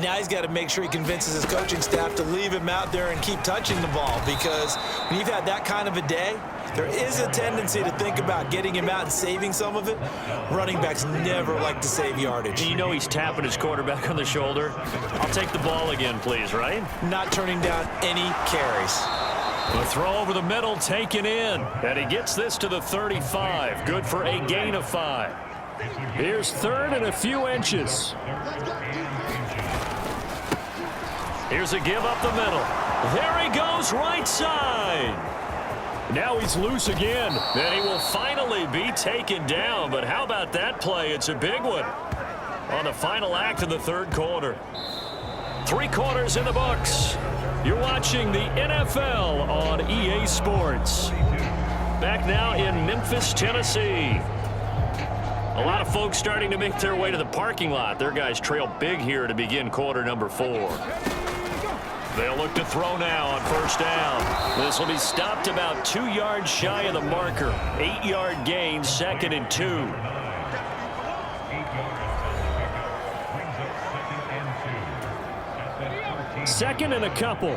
And now he's got to make sure he convinces his coaching staff to leave him out there and keep touching the ball, because when you've had that kind of a day, there is a tendency to think about getting him out and saving some of it. Running backs never like to save yardage. You know he's tapping his quarterback on the shoulder. I'll take the ball again, please, right? Not turning down any carries. The throw over the middle taken in. And he gets this to the 35. Good for a gain of 5. Here's third and a few inches. Here's a give up the middle. There he goes, right side. Now he's loose again. And he will finally be taken down. But how about that play? It's a big one on the final act of the third quarter. 3 quarters in the books. You're watching the NFL on EA Sports. Back now in Memphis, Tennessee. A lot of folks starting to make their way to the parking lot. Their guys trail big here to begin quarter number 4. They'll look to throw now on first down. This will be stopped about 2 yards shy of the marker. 8-yard gain, 2nd and 2. Second and a couple.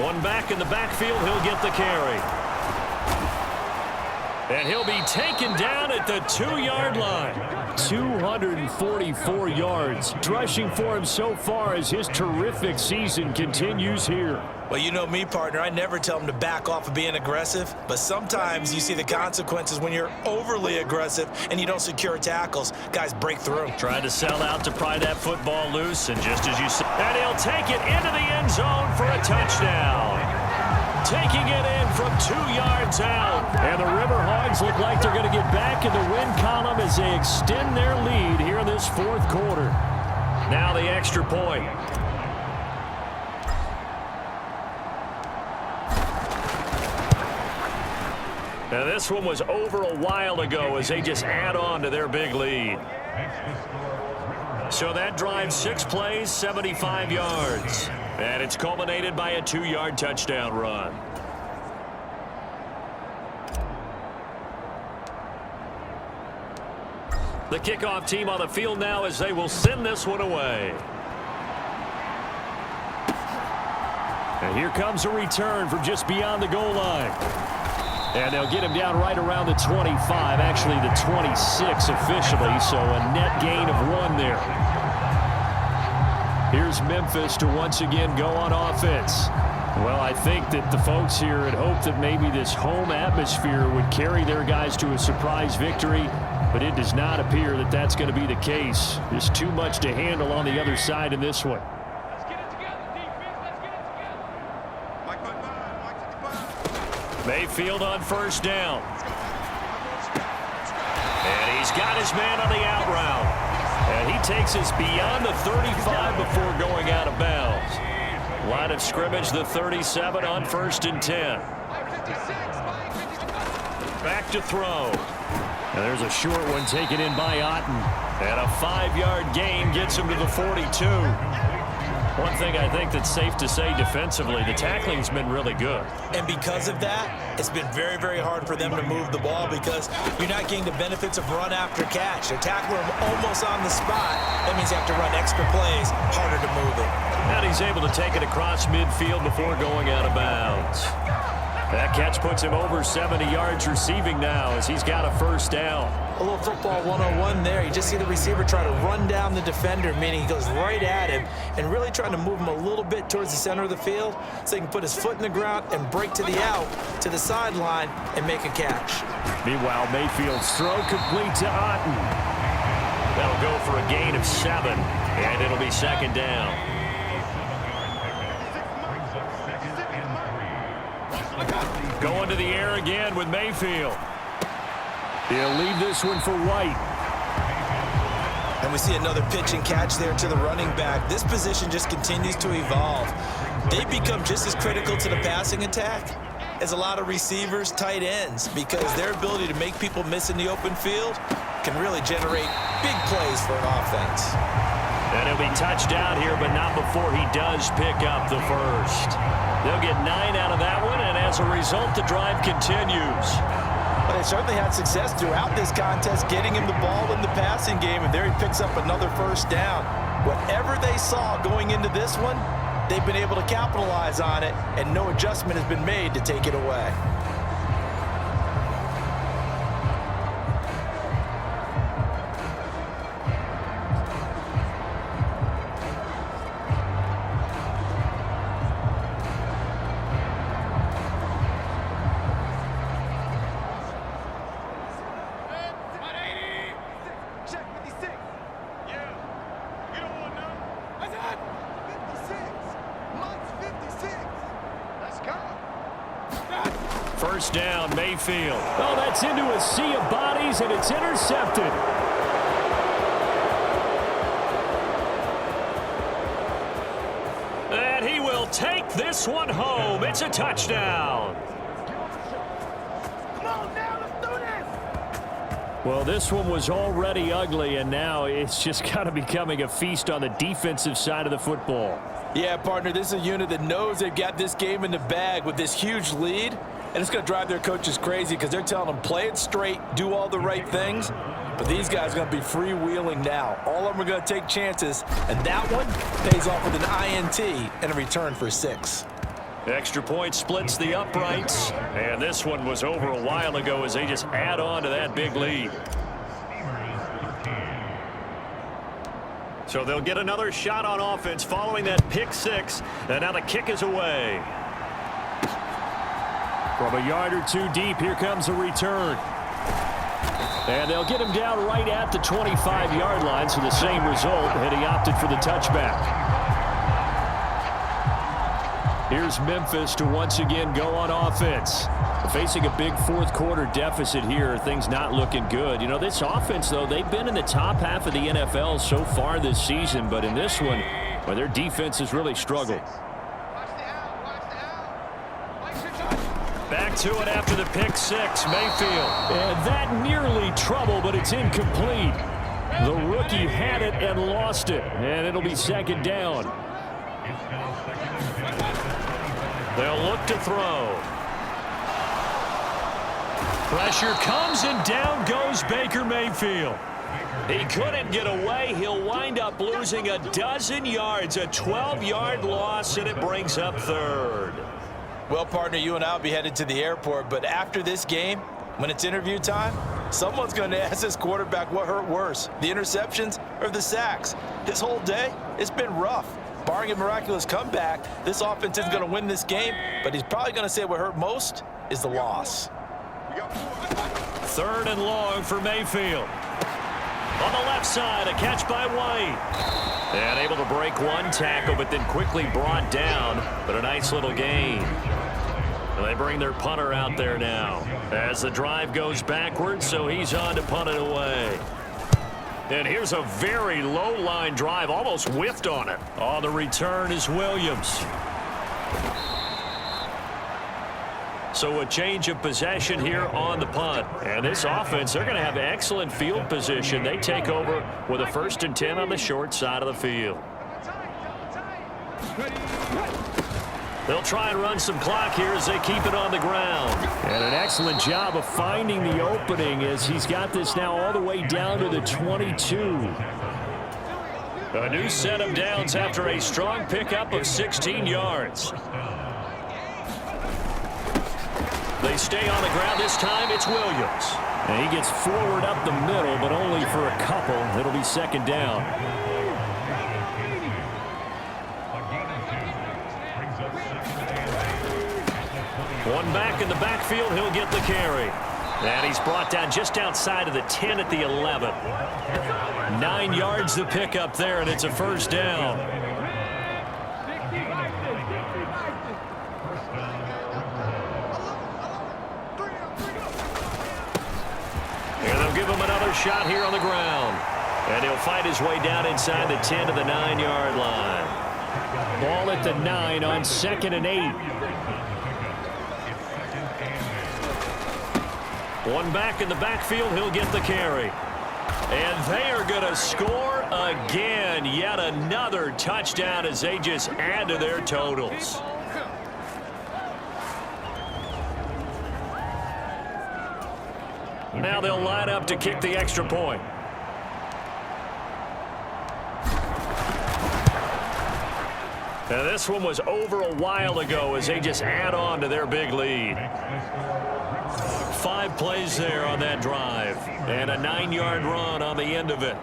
One back in the backfield, he'll get the carry. And he'll be taken down at the 2-yard line. 244 yards. Rushing for him so far as his terrific season continues here. Well, you know me, partner. I never tell him to back off of being aggressive, but sometimes you see the consequences when you're overly aggressive and you don't secure tackles. Guys break through. Trying to sell out to pry that football loose, and just as you said, and he'll take it into the end zone for a touchdown. Taking it in from 2 yards out. And the River Hogs look like they're going to get back in the win column as they extend their lead here in this fourth quarter. Now the extra point. Now this one was over a while ago as they just add on to their big lead. So that drives 6 plays, 75 yards. And it's culminated by a 2-yard touchdown run. The kickoff team on the field now as they will send this one away. And here comes a return from just beyond the goal line. And they'll get him down right around the 25, actually the 26 officially, so a net gain of 1 there. Here's Memphis to once again go on offense. Well, I think that the folks here had hoped that maybe this home atmosphere would carry their guys to a surprise victory, but it does not appear that that's going to be the case. There's too much to handle on the other side in this one. Mayfield on first down. And he's got his man on the out route. And he takes us beyond the 35 before going out of bounds. Line of scrimmage, the 37 on 1st and 10. Back to throw. And there's a short one taken in by Otten. And a 5-yard gain gets him to the 42. One thing I think that's safe to say defensively, the tackling's been really good. And because of that, it's been very, very hard for them to move the ball because you're not getting the benefits of run after catch. They're tackling him almost on the spot. That means you have to run extra plays, harder to move it. And he's able to take it across midfield before going out of bounds. That catch puts him over 70 yards receiving now as he's got a first down. A little football 101 there. You just see the receiver try to run down the defender, meaning he goes right at him and really trying to move him a little bit towards the center of the field so he can put his foot in the ground and break to the out, to the sideline, and make a catch. Meanwhile, Mayfield's throw complete to Otten. That'll go for a gain of 7, and it'll be 2nd down. Going to the air again with Mayfield. He'll leave this one for White. And we see another pitch and catch there to the running back. This position just continues to evolve. They become just as critical to the passing attack as a lot of receivers, tight ends, because their ability to make people miss in the open field can really generate big plays for an offense. And he'll be touched out here, but not before he does pick up the first. They'll get 9 out of that one, and as a result, the drive continues. Well, they certainly had success throughout this contest getting him the ball in the passing game, and there he picks up another first down. Whatever they saw going into this one, they've been able to capitalize on it, and no adjustment has been made to take it away. First down, Mayfield. Oh, that's into a sea of bodies, and it's intercepted. And he will take this one home. It's a touchdown. Come on now, let's do this. Well, this one was already ugly, and now it's just kind of becoming a feast on the defensive side of the football. Yeah, partner, this is a unit that knows they've got this game in the bag with this huge lead. And it's going to drive their coaches crazy because they're telling them play it straight, do all the right things. But these guys are going to be freewheeling now. All of them are going to take chances. And that one pays off with an INT and a return for 6. Extra point splits the uprights. And this one was over a while ago as they just add on to that big lead. So they'll get another shot on offense following that pick 6. And now the kick is away. From a yard or two deep, here comes a return. And they'll get him down right at the 25-yard line, so the same result, and he opted for the touchback. Here's Memphis to once again go on offense. Facing a big fourth-quarter deficit here, things not looking good. You know, this offense, though, they've been in the top half of the NFL so far this season, but in this one, well, their defense has really struggled. Back to it after the pick 6, Mayfield. And that nearly trouble, but it's incomplete. The rookie had it and lost it, and it'll be second down. They'll look to throw. Pressure comes, and down goes Baker Mayfield. He couldn't get away. He'll wind up losing a dozen yards, a 12-yard loss, and it brings up third. Well, partner, you and I will be headed to the airport, but after this game, when it's interview time, someone's going to ask this quarterback what hurt worse, the interceptions or the sacks. His whole day, it's been rough. Barring a miraculous comeback, this offense isn't going to win this game, but he's probably going to say what hurt most is the loss. Third and long for Mayfield. On the left side, a catch by White. And able to break one tackle, but then quickly brought down. But a nice little gain. And they bring their punter out there now as the drive goes backwards, so he's on to punt it away. And here's a very low-line drive, almost whiffed on it. On the return is Williams. So a change of possession here on the punt. And this offense, they're going to have excellent field position. They take over with a 1st and 10 on the short side of the field. They'll try and run some clock here as they keep it on the ground. And an excellent job of finding the opening as he's got this now all the way down to the 22. A new set of downs after a strong pickup of 16 yards. They stay on the ground. This time it's Williams. And he gets forward up the middle, but only for a couple. It'll be second down. One back in the backfield. He'll get the carry. And he's brought down just outside of the 10 at the 11. 9 yards to pick up there, and it's a first down. And they'll give him another shot here on the ground. And he'll fight his way down inside the 10 to the 9-yard line. Ball at the 9 on 2nd and 8. One back in the backfield. He'll get the carry. And they are going to score again. Yet another touchdown as they just add to their totals. Now they'll line up to kick the extra point. Now this one was over a while ago as they just add on to their big lead. 5 plays there on that drive, and a 9-yard run on the end of it.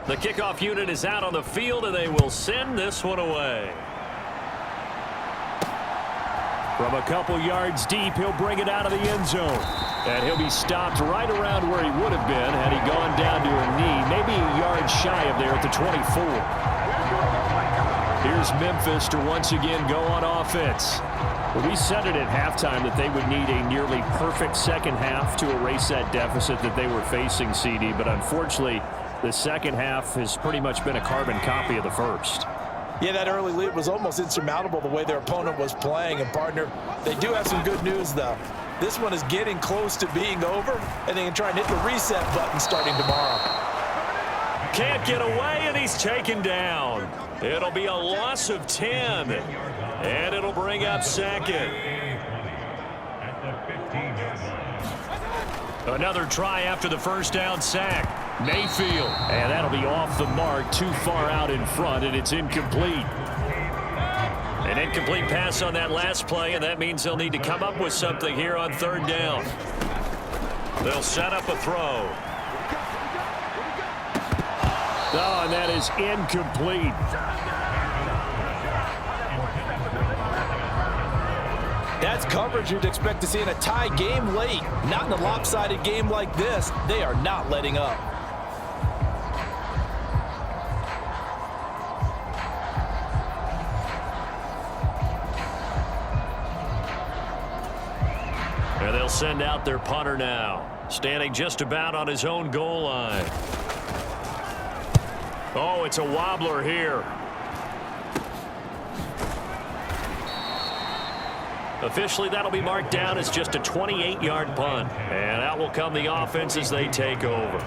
The kickoff unit is out on the field, and they will send this one away. From a couple yards deep, he'll bring it out of the end zone. And he'll be stopped right around where he would have been had he gone down to a knee, maybe a yard shy of there at the 24. Here's Memphis to once again go on offense. Well, we said it at halftime that they would need a nearly perfect second half to erase that deficit that they were facing, CD. But unfortunately, the second half has pretty much been a carbon copy of the first. Yeah, that early lead was almost insurmountable the way their opponent was playing. And, partner, they do have some good news, though. This one is getting close to being over, and they can try and hit the reset button starting tomorrow. Can't get away, and he's taken down. It'll be a loss of 10, and it'll bring up second. Another try after the first down sack. Mayfield, and that'll be off the mark, too far out in front, and it's incomplete. An incomplete pass on that last play, and that means they'll need to come up with something here on third down. They'll set up a throw. Oh, and that is incomplete. That's coverage you'd expect to see in a tie game late. Not in a lopsided game like this. They are not letting up. And they'll send out their punter now, standing just about on his own goal line. Oh, it's a wobbler here. Officially, that'll be marked down as just a 28-yard punt. And out will come the offense as they take over.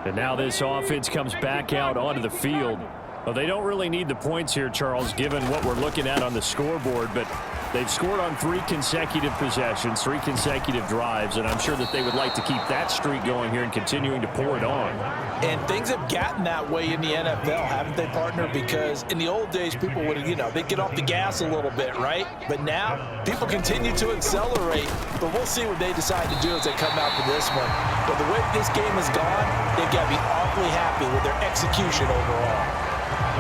And now this offense comes back out onto the field. Well, they don't really need the points here, Charles, given what we're looking at on the scoreboard, but they've scored on 3 consecutive possessions, 3 consecutive drives, and I'm sure that they would like to keep that streak going here and continuing to pour it on. And things have gotten that way in the NFL, haven't they, partner? Because in the old days, people would, they'd get off the gas a little bit, right? But now, people continue to accelerate, but we'll see what they decide to do as they come out for this one. But the way this game has gone, they've got to be awfully happy with their execution overall.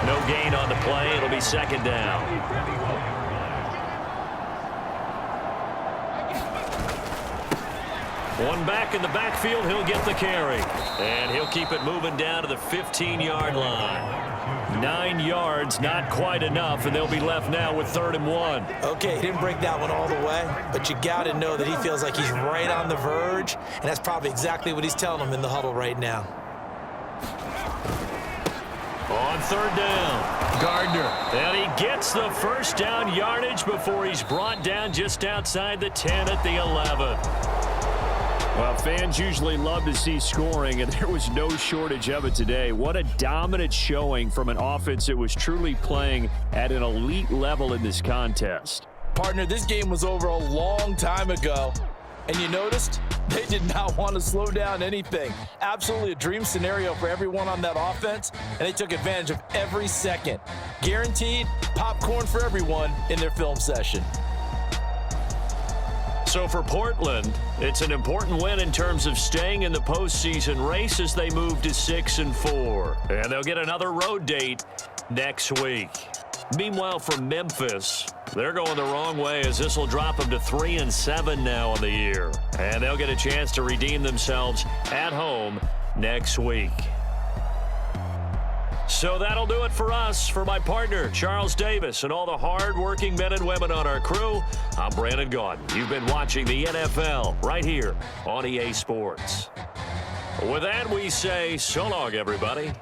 No gain on the play. It'll be second down. One back in the backfield. He'll get the carry. And he'll keep it moving down to the 15-yard line. 9 yards, not quite enough, and they'll be left now with 3rd and 1. Okay, he didn't break that one all the way, but you got to know that he feels like he's right on the verge, and that's probably exactly what he's telling them in the huddle right now. On 3rd down, Gardner. And he gets the first down yardage before he's brought down just outside the 10 at the 11. Well, fans usually love to see scoring, and there was no shortage of it today. What a dominant showing from an offense that was truly playing at an elite level in this contest. Partner, this game was over a long time ago, and you noticed they did not want to slow down anything. Absolutely a dream scenario for everyone on that offense, and they took advantage of every second. Guaranteed popcorn for everyone in their film session. So for Portland, it's an important win in terms of staying in the postseason race as they move to 6-4. And they'll get another road date next week. Meanwhile, for Memphis, they're going the wrong way as this will drop them to 3-7 now on the year. And they'll get a chance to redeem themselves at home next week. So that'll do it for us. For my partner, Charles Davis, and all the hard-working men and women on our crew, I'm Brandon Gaudin. You've been watching the NFL right here on EA Sports. With that, we say so long, everybody.